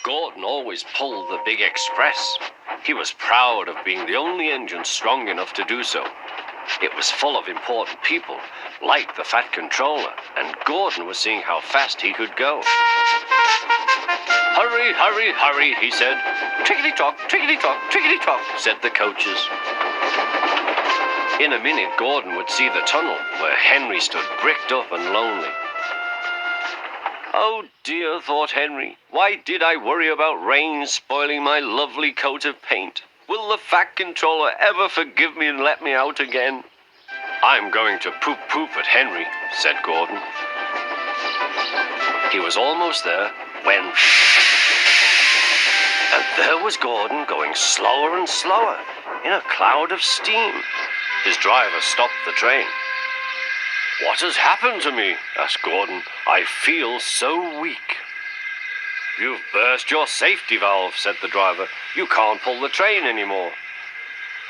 Gordon always pulled the big express. He was proud of being the only engine strong enough to do so. It was full of important people, like the Fat Controller, and Gordon was seeing how fast he could go. "Hurry, hurry, hurry," he said. "Tickety-tock, tickety-tock, tickety-tock," said the coaches. In a minute, Gordon would see the tunnel where Henry stood bricked up and lonely. "Oh dear," thought Henry, "why did I worry about rain spoiling my lovely coat of paint? Will the Fat Controller ever forgive me and let me out again?" "I'm going to poop at Henry," said Gordon. He was almost there when... And there was Gordon going slower and slower in a cloud of steam. His driver stopped the train. "What has happened to me?" asked Gordon. "I feel so weak." "You've burst your safety valve," said the driver. "You can't pull the train anymore."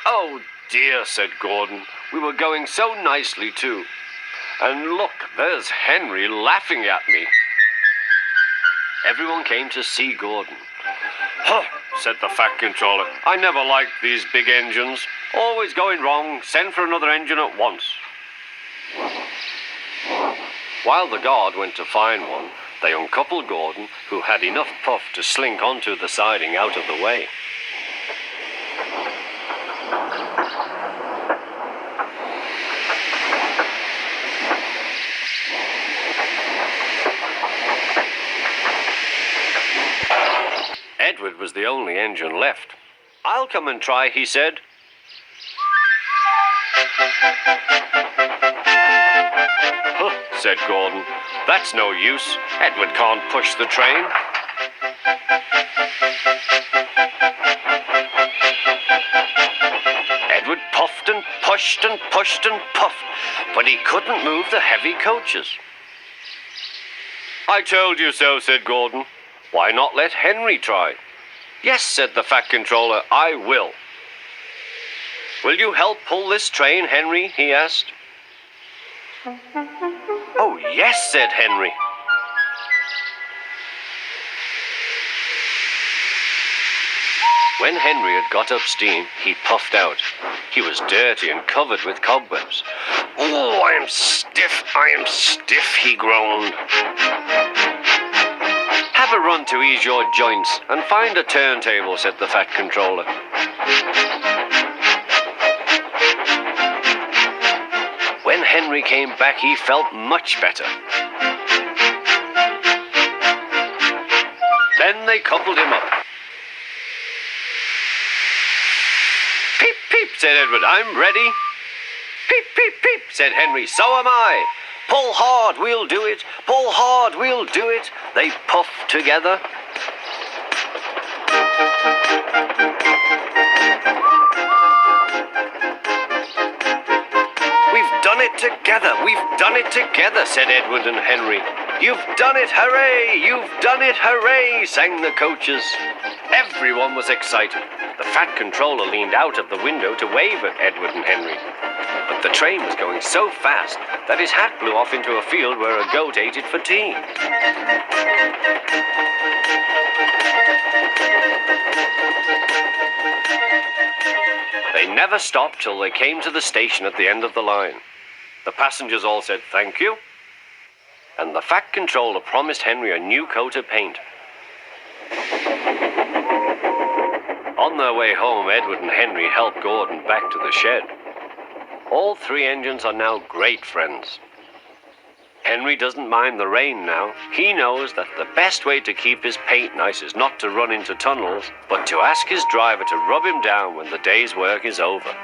"Oh dear," said Gordon. "We were going so nicely too. And look, there's Henry laughing at me." Everyone came to see Gordon. "Huh," said the Fat Controller. "I never liked these big engines. Always going wrong. Send for another engine at once." While the guard went to find one, they uncoupled Gordon, who had enough puff to slink onto the siding out of the way. Edward was the only engine left. "I'll come and try," he said. "Huh," said Gordon. "That's no use. Edward can't push the train." Edward puffed and pushed and pushed and puffed, but he couldn't move the heavy coaches. "I told you so," said Gordon. "Why not let Henry try?" "Yes," said the Fat Controller, "I will." "Will you help pull this train, Henry?" he asked. "Oh, yes," said Henry. When Henry had got up steam, he puffed out. He was dirty and covered with cobwebs. "Oh, I am stiff, he groaned. "Have a run to ease your joints and find a turntable," said the Fat Controller. When Henry came back, he felt much better. Then they coupled him up. "Peep, peep," said Edward, "I'm ready." "Peep, peep, peep," said Henry, "so am I." "Pull hard, we'll do it. Pull hard, we'll do it." They puffed together. "We've done it together, we've done it together," said Edward and Henry. "You've done it, hooray! You've done it, hooray!" sang the coaches. Everyone was excited. The Fat Controller leaned out of the window to wave at Edward and Henry. But the train was going so fast that his hat blew off into a field where a goat ate it for tea. They never stopped till they came to the station at the end of the line. The passengers all said thank you, and the Fat Controller promised Henry a new coat of paint. On their way home, Edward and Henry helped Gordon back to the shed. All three engines are now great friends. Henry doesn't mind the rain now. He knows that the best way to keep his paint nice is not to run into tunnels, but to ask his driver to rub him down when the day's work is over.